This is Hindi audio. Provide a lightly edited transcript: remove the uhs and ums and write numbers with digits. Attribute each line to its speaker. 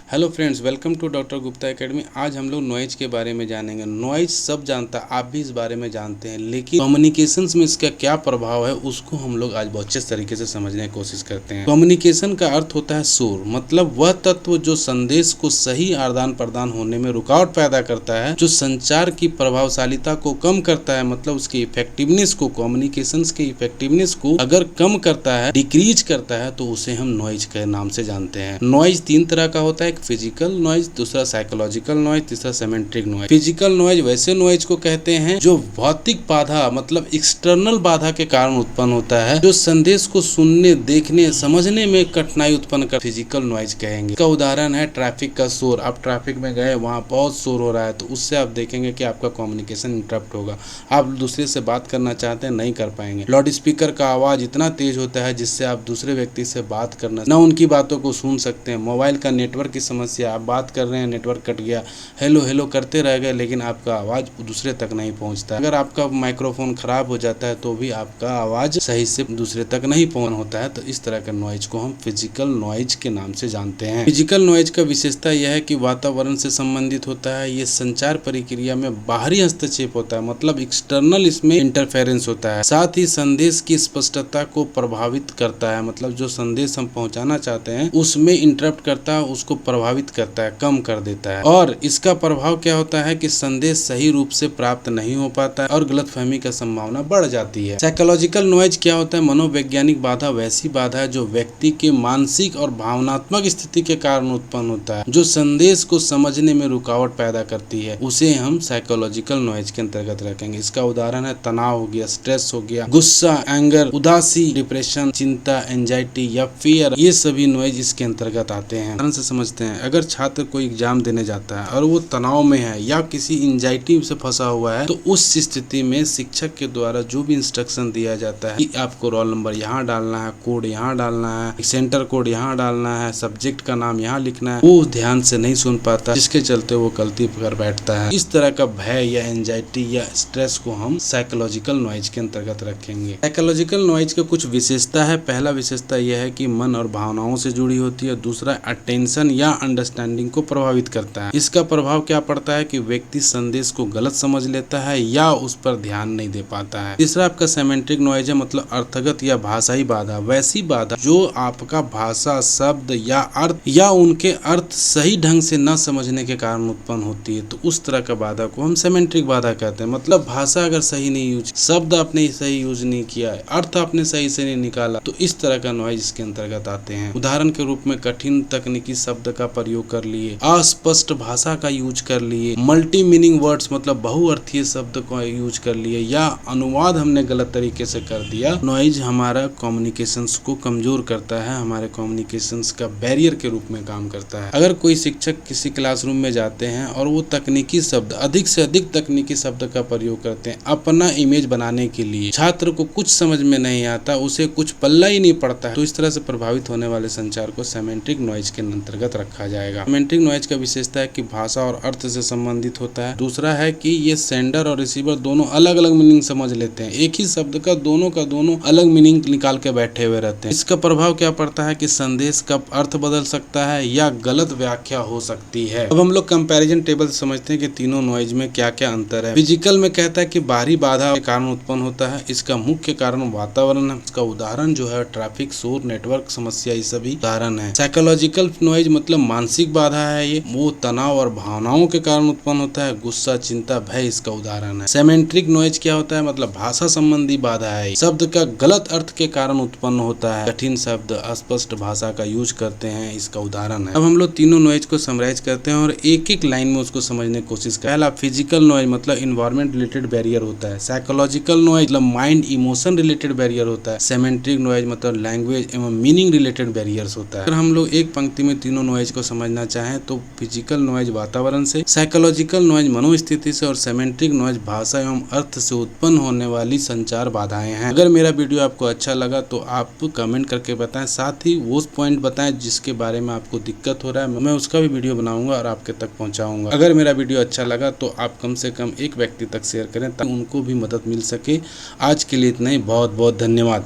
Speaker 1: Hello friends, welcome to doctor Gupta academy. आज हम लोग नॉइज के बारे में जानेंगे। नॉइज सब जानता है, आप भी इस बारे में जानते हैं, लेकिन कम्युनिकेशंस में इसका क्या प्रभाव है उसको हम लोग आज बहुत अच्छे तरीके से समझने की कोशिश करते हैं। कम्युनिकेशन का अर्थ होता है शोर, मतलब वह तत्व जो संदेश को सही आदान प्रदान होने में रुकावट पैदा करता है, जो संचार की प्रभावशालीता को कम करता है, मतलब उसकी इफेक्टिवनेस को, कम्युनिकेशन की इफेक्टिवनेस को अगर कम करता है, डिक्रीज करता है, तो उसे हम नॉइज के नाम से जानते हैं। नॉइज तीन तरह का होता है, फिजिकल नॉइज, दूसरा साइकोलॉजिकल नॉइज, तीसरा सेमेंट्रिक नॉइज। फिजिकल नॉइज वैसे नॉइज को कहते हैं जो भौतिक बाधा, मतलब एक्सटर्नल बाधा के कारण उत्पन्न होता है, जो संदेश को सुनने, देखने, समझने में कठिनाई उत्पन्न कर फिजिकल नॉइज कहेंगे। इसका उदाहरण है ट्रैफिक का शोर। आप ट्रैफिक में गए, वहाँ बहुत शोर हो रहा है, तो उससे आप देखेंगे कि आपका कम्युनिकेशन इंटरप्ट होगा। आप दूसरे से बात करना चाहते हैं, नहीं कर पाएंगे। लाउड स्पीकर का आवाज इतना तेज होता है जिससे आप दूसरे व्यक्ति से बात करना, न उनकी बातों को सुन सकते हैं। मोबाइल का नेटवर्क की समस्या, आप बात कर रहे हैं, नेटवर्क कट गया, हेलो हेलो करते रह गए, लेकिन आपका आवाज दूसरे तक नहीं पहुंचता। अगर आपका माइक्रोफोन खराब हो जाता है तो भी आपका आवाज सही से दूसरे तक नहीं पहुंच होता है। तो इस तरह का नॉइज को हम फिजिकल नॉइज के नाम से जानते हैं। फिजिकल नॉइज का विशेषता यह है कि वातावरण से संबंधित होता है। ये संचार प्रक्रिया में बाहरी हस्तक्षेप होता है, मतलब एक्सटर्नल इसमें इंटरफेरेंस होता है। साथ ही संदेश की स्पष्टता को प्रभावित करता है, मतलब जो संदेश हम पहुंचाना चाहते हैं उसमें इंटरप्ट करता है, उसको प्रभावित करता है, कम कर देता है। और इसका प्रभाव क्या होता है कि संदेश सही रूप से प्राप्त नहीं हो पाता है और गलतफहमी का संभावना बढ़ जाती है। साइकोलॉजिकल नॉइज क्या होता है? मनोवैज्ञानिक बाधा वैसी बाधा है जो व्यक्ति के मानसिक और भावनात्मक स्थिति के कारण उत्पन्न होता है, जो संदेश को समझने में रुकावट पैदा करती है, उसे हम साइकोलॉजिकल नॉइज के अंतर्गत रखेंगे। इसका उदाहरण है तनाव हो गया, स्ट्रेस हो गया, गुस्सा, एंगर, उदासी, डिप्रेशन, चिंता, एंजाइटी या फियर, ये सभी नॉइज इसके अंतर्गत आते हैं। उदाहरण से समझते हैं, अगर छात्र कोई एग्जाम देने जाता है और वो तनाव में है या किसी एंजाइटी से फंसा हुआ है, तो उस स्थिति में शिक्षक के द्वारा जो भी इंस्ट्रक्शन दिया जाता है कि आपको रोल नंबर यहाँ डालना है, कोड यहाँ डालना है, सेंटर कोड यहाँ डालना है, सब्जेक्ट का नाम यहाँ लिखना है, वो ध्यान से नहीं सुन पाता, जिसके चलते वो गलती कर बैठता है। इस तरह का भय या एंजाइटी या स्ट्रेस को हम साइकोलॉजिकल नॉइज के अंतर्गत रखेंगे। साइकोलॉजिकल नॉइज का कुछ विशेषता है। पहला विशेषता यह है कि मन और भावनाओं से जुड़ी होती है। दूसरा, अटेंशन या अंडरस्टैंडिंग को प्रभावित करता है। इसका प्रभाव क्या पड़ता है कि व्यक्ति संदेश को गलत समझ लेता है या उस पर ध्यान नहीं दे पाता है। तीसरा आपका सेमेंट्रिक नॉइज है, मतलब अर्थगत या भाषाई बाधा, वैसी बाधा जो आपका भाषा, शब्द या अर्थ या उनके अर्थ सही ढंग से न समझने के कारण उत्पन्न होती है। तो उस तरह का बाधा को हम सेमेंट्रिक बाधा कहते हैं। मतलब भाषा अगर सही नहीं यूज, शब्द आपने सही यूज नहीं किया है, अर्थ आपने सही से नहीं निकाला, तो इस तरह का नॉइज इसके अंतर्गत आते हैं। उदाहरण के रूप में कठिन तकनीकी शब्द का प्रयोग कर लिए, अस्पष्ट भाषा का यूज कर लिए, मल्टी मीनिंग वर्ड्स, मतलब बहुअर्थीय शब्द को यूज कर लिए, या अनुवाद हमने गलत तरीके से कर दिया। नॉइज हमारा कम्युनिकेशंस को कमजोर करता है, हमारे कम्युनिकेशंस का बैरियर के रूप में काम करता है। अगर कोई शिक्षक किसी क्लासरूम में जाते हैं और वो तकनीकी शब्द, अधिक से अधिक तकनीकी शब्द का प्रयोग करते हैं अपना इमेज बनाने के लिए, छात्र को कुछ समझ में नहीं आता, उसे कुछ पल्ला ही नहीं पड़ता है, तो इस तरह से प्रभावित होने वाले संचार को सेमेंट्रिक नॉइज के अंतर्गत रखा जाएगा। सेमेंट्रिक नॉइज का विशेषता है कि भाषा और अर्थ से संबंधित होता है। दूसरा है कि ये सेंडर और रिसीवर दोनों अलग अलग मीनिंग समझ लेते हैं। एक ही शब्द का दोनों अलग मीनिंग निकाल के बैठे हुए रहते हैं। इसका प्रभाव क्या पड़ता है कि संदेश का अर्थ बदल सकता है या गलत व्याख्या हो सकती है। अब हम लोग कंपैरिजन टेबल से समझते हैं कि तीनों नॉइज में क्या क्या अंतर है। फिजिकल में कहता है कि बाहरी बाधा के कारण उत्पन्न होता है, इसका मुख्य कारण वातावरण है। इसका उदाहरण जो है ट्रैफिक, शोर, नेटवर्क समस्या, ये सभी उदाहरण है। साइकोलॉजिकल नॉइज मतलब मानसिक बाधा है, ये वो तनाव और भावनाओं के कारण उत्पन्न होता है, गुस्सा, चिंता, भय, इसका उदाहरण है। सेमेंट्रिक नॉइज क्या होता है? मतलब भाषा संबंधी बाधा है, शब्द का गलत अर्थ के कारण उत्पन्न होता है, कठिन शब्द, अस्पष्ट भाषा का यूज करते हैं, इसका उदाहरण है। अब हम लोग तीनों नॉइज को समराइज करते हैं और एक एक लाइन में उसको समझने की कोशिश करें। पहला फिजिकल नॉइज मतलब इन्वायरमेंट रिलेटेड बैरियर होता है। साइकोलॉजिकल नॉइज मतलब माइंड इमोशन रिलेटेड बैरियर होता है। सेमेंट्रिक नॉइज मतलब लैंग्वेज एवं मीनिंग रिलेटेड बैरियर्स होता है। अगर हम लोग एक पंक्ति में तीनों नॉइज को समझना चाहें तो फिजिकल नॉइज वातावरण से, साइकोलॉजिकल नॉइज मनोस्थिति से और सेमेंट्रिक नॉइज भाषा एवं अर्थ से उत्पन्न होने वाली संचार बाधाएं हैं। अगर मेरा वीडियो आपको अच्छा लगा तो आप कमेंट करके बताएं, साथ ही वो पॉइंट बताएं जिसके बारे में आपको दिक्कत हो रहा है, मैं उसका भी वीडियो बनाऊंगा और आपके तक पहुंचाऊंगा। अगर मेरा वीडियो अच्छा लगा तो आप कम से कम एक व्यक्ति तक शेयर करें ताकि उनको भी मदद मिल सके। आज के लिए इतना ही, बहुत बहुत धन्यवाद।